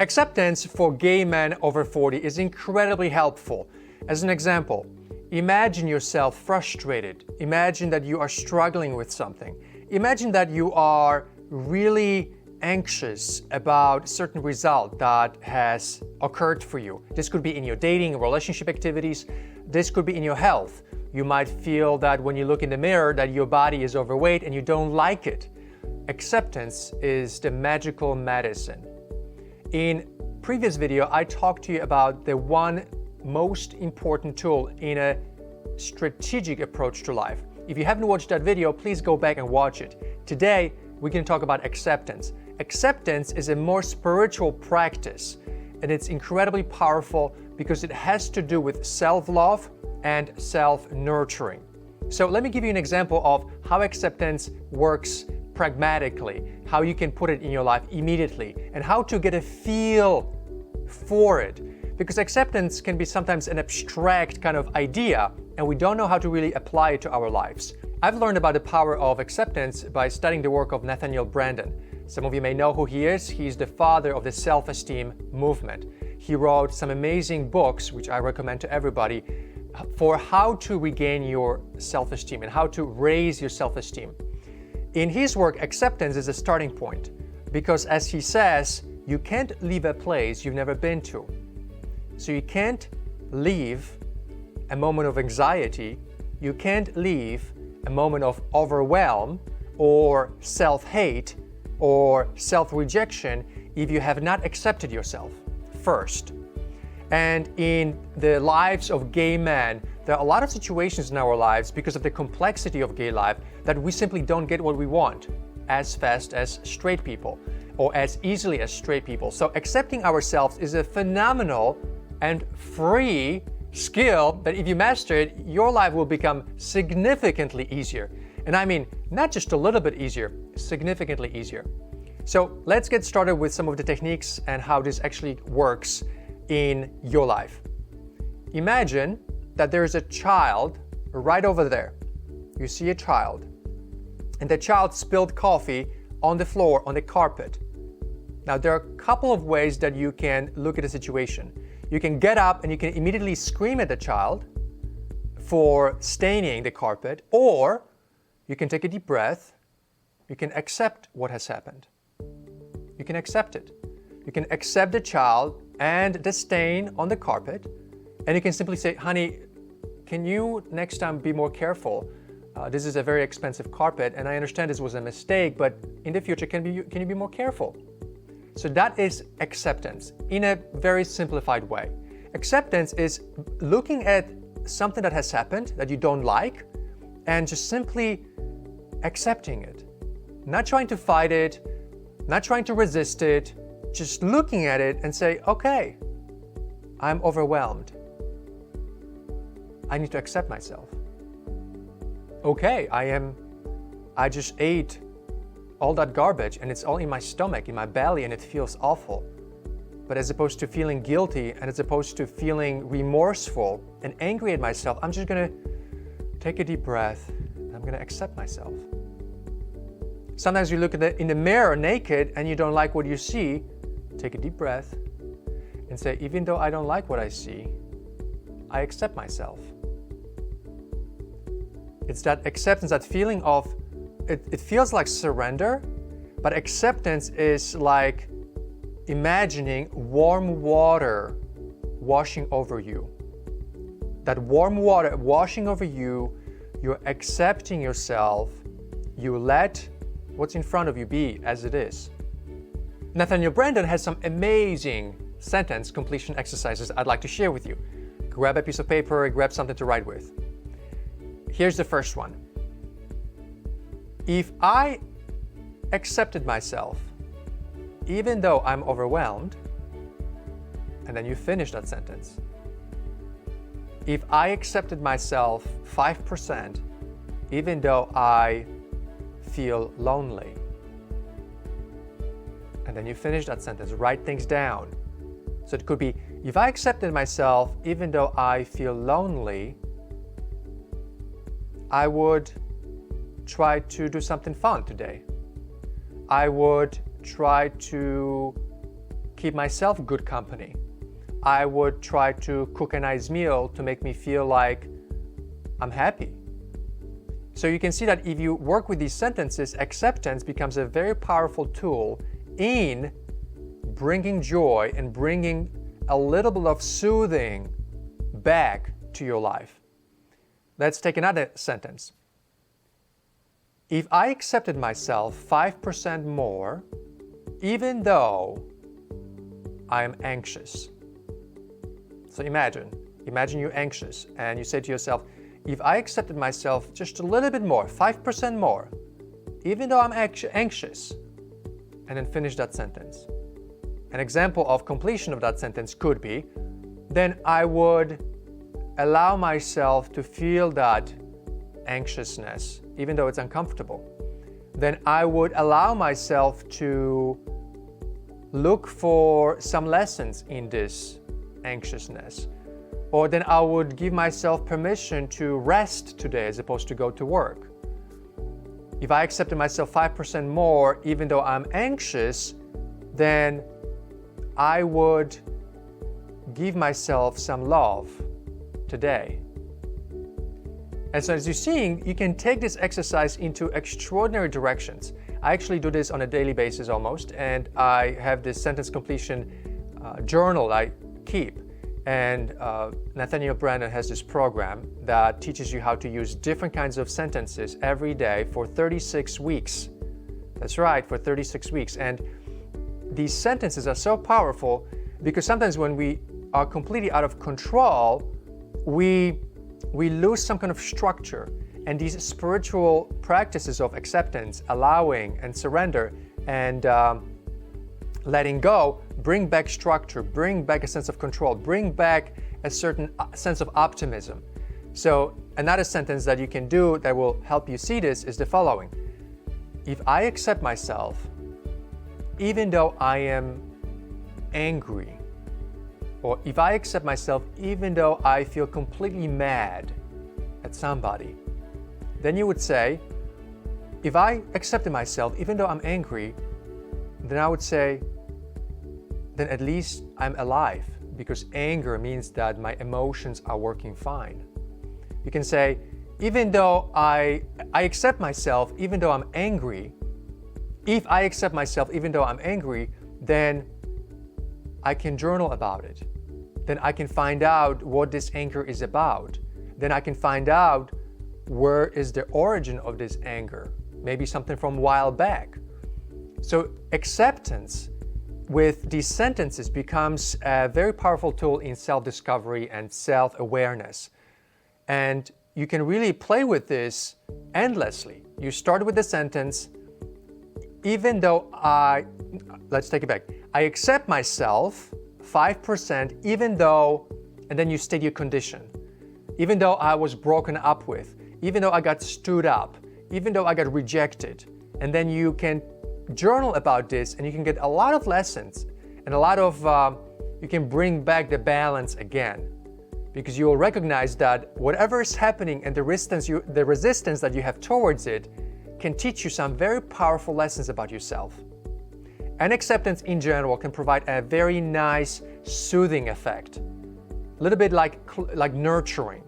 Acceptance for gay men over 40 is incredibly helpful. As an example, imagine yourself frustrated. Imagine that you are struggling with something. Imagine that you are really anxious about a certain result that has occurred for you. This could be in your dating, relationship activities. This could be in your health. You might feel that when you look in the mirror that your body is overweight and you don't like it. Acceptance is the magical medicine. In previous video, I talked to you about the one most important tool in a strategic approach to life. If you haven't watched that video, please go back and watch it. Today, we're going to talk about acceptance. Acceptance is a more spiritual practice, and it's incredibly powerful because it has to do with self-love and self-nurturing. So let me give you an example of how acceptance works pragmatically, how you can put it in your life immediately, and how to get a feel for it. Because acceptance can be sometimes an abstract kind of idea, and we don't know how to really apply it to our lives. I've learned about the power of acceptance by studying the work of Nathaniel Branden. Some of you may know who he is. He's the father of the self-esteem movement. He wrote some amazing books, which I recommend to everybody, for how to regain your self-esteem and how to raise your self-esteem. In his work, acceptance is a starting point because, as he says, you can't leave a place you've never been to. So you can't leave a moment of anxiety, you can't leave a moment of overwhelm or self-hate or self-rejection if you have not accepted yourself first. And in the lives of gay men, there are a lot of situations in our lives because of the complexity of gay life that we simply don't get what we want as fast as straight people or as easily as straight people. So accepting ourselves is a phenomenal and free skill that if you master it, your life will become significantly easier. And I mean, not just a little bit easier, significantly easier. So let's get started with some of the techniques and how this actually works in your life. Imagine that there's a child right over there. You see a child, and the child spilled coffee on the floor, on the carpet. Now, there are a couple of ways that you can look at a situation. You can get up and you can immediately scream at the child for staining the carpet, or you can take a deep breath. You can accept what has happened. You can accept it. You can accept the child and the stain on the carpet, and you can simply say, honey, can you next time be more careful? This is a very expensive carpet, and I understand this was a mistake, but in the future, can you be more careful? So that is acceptance in a very simplified way. Acceptance is looking at something that has happened that you don't like and just simply accepting it. Not trying to fight it, not trying to resist it, just looking at it and say, okay, I'm overwhelmed. I need to accept myself. Okay, I just ate all that garbage and it's all in my stomach, in my belly, and it feels awful. But as opposed to feeling guilty and as opposed to feeling remorseful and angry at myself, I'm just gonna take a deep breath and I'm gonna accept myself. Sometimes you look in the mirror naked and you don't like what you see. Take a deep breath and say, even though I don't like what I see, I accept myself. It's that acceptance, that feeling of, it feels like surrender, but acceptance is like imagining warm water washing over you. That warm water washing over you, you're accepting yourself, you let what's in front of you be as it is. Nathaniel Branden has some amazing sentence completion exercises I'd like to share with you. Grab a piece of paper, grab something to write with. Here's the first one. If I accepted myself, even though I'm overwhelmed, and then you finish that sentence. If I accepted myself 5%, even though I feel lonely, and then you finish that sentence, write things down. So it could be, if I accepted myself, even though I feel lonely, I would try to do something fun today. I would try to keep myself good company. I would try to cook a nice meal to make me feel like I'm happy. So you can see that if you work with these sentences, acceptance becomes a very powerful tool in bringing joy and bringing a little bit of soothing back to your life. Let's take another sentence. If I accepted myself 5% more, even though I am anxious. So imagine you're anxious and you say to yourself, if I accepted myself just a little bit more, 5% more, even though I'm anxious, and then finish that sentence. An example of completion of that sentence could be, then I would allow myself to feel that anxiousness, even though it's uncomfortable. Then I would allow myself to look for some lessons in this anxiousness. Or then I would give myself permission to rest today as opposed to go to work. If I accepted myself 5% more, even though I'm anxious, then I would give myself some love today. And so as you're seeing, you can take this exercise into extraordinary directions. I actually do this on a daily basis almost, and I have this sentence completion journal I keep. And Nathaniel Brandon has this program that teaches you how to use different kinds of sentences every day for 36 weeks. That's right, for 36 weeks. And these sentences are so powerful because sometimes when we are completely out of control, we lose some kind of structure. And these spiritual practices of acceptance, allowing and surrender and letting go bring back structure, bring back a sense of control, bring back a certain sense of optimism. So another sentence that you can do that will help you see this is the following. If I accept myself, even though I am angry, or if I accept myself, even though I feel completely mad at somebody, then you would say, if I accepted myself, even though I'm angry, then I would say, then at least I'm alive, because anger means that my emotions are working fine. You can say, even though I accept myself, even though I'm angry, if I accept myself, even though I'm angry, then I can journal about it. Then I can find out what this anger is about. Then I can find out where is the origin of this anger. Maybe something from a while back. So acceptance with these sentences becomes a very powerful tool in self-discovery and self-awareness. And you can really play with this endlessly. You start with the sentence, even though let's take it back. I accept myself 5%, even though, and then you state your condition. Even though I was broken up with, even though I got stood up, even though I got rejected. And then you can journal about this and you can get a lot of lessons and a lot of, you can bring back the balance again. Because you will recognize that whatever is happening and the resistance that you have towards it can teach you some very powerful lessons about yourself. And acceptance in general can provide a very nice soothing effect, a little bit like nurturing.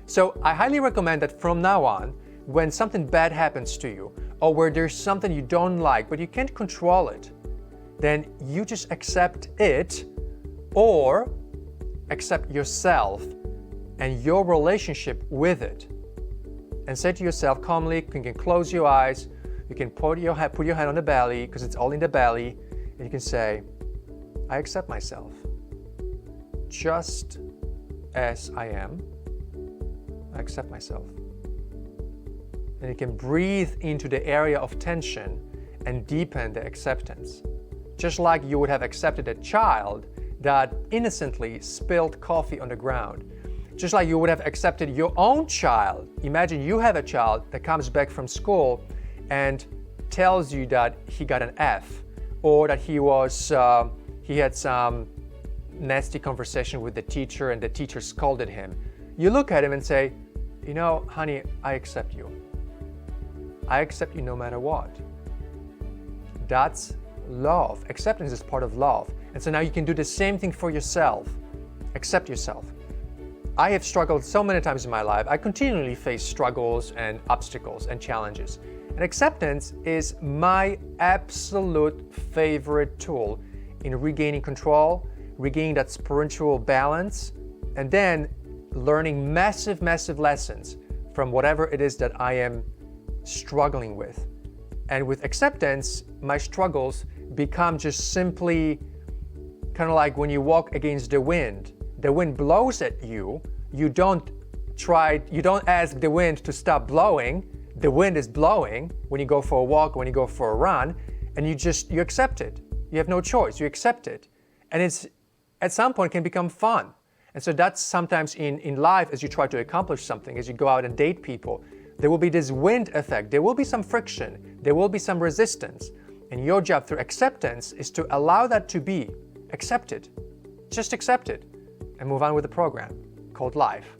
So I highly recommend that from now on, when something bad happens to you, or where there's something you don't like, but you can't control it, then you just accept it, or accept yourself and your relationship with it. And say to yourself calmly, you can close your eyes, you can put your hand on the belly, because it's all in the belly, and you can say, I accept myself just as I am. I accept myself. And you can breathe into the area of tension and deepen the acceptance. Just like you would have accepted a child that innocently spilled coffee on the ground. Just like you would have accepted your own child. Imagine you have a child that comes back from school and tells you that he got an F, or that he had some nasty conversation with the teacher and the teacher scolded him. You look at him and say, you know, honey, I accept you. I accept you no matter what. That's love. Acceptance is part of love. And so now you can do the same thing for yourself. Accept yourself. I have struggled so many times in my life. I continually face struggles and obstacles and challenges. And acceptance is my absolute favorite tool in regaining control, regaining that spiritual balance, and then learning massive, massive lessons from whatever it is that I am struggling with. And with acceptance, my struggles become just simply kind of like when you walk against the wind. The wind blows at you. You don't ask the wind to stop blowing. The wind is blowing when you go for a walk, when you go for a run, and you accept it. You have no choice. You accept it. And it's at some point can become fun. And so that's sometimes in life, as you try to accomplish something, as you go out and date people, there will be this wind effect. There will be some friction. There will be some resistance. And your job through acceptance is to allow that to be. Accept it. Just accept it and move on with the program called life.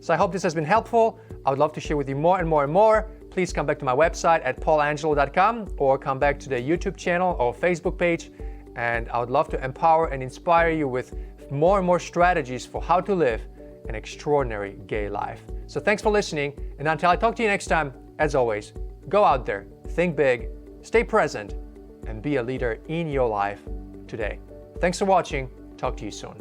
So I hope this has been helpful. I would love to share with you more and more and more. Please come back to my website at paulangelo.com or come back to the YouTube channel or Facebook page. And I would love to empower and inspire you with more and more strategies for how to live an extraordinary gay life. So thanks for listening. And until I talk to you next time, as always, go out there, think big, stay present, and be a leader in your life today. Thanks for watching. Talk to you soon.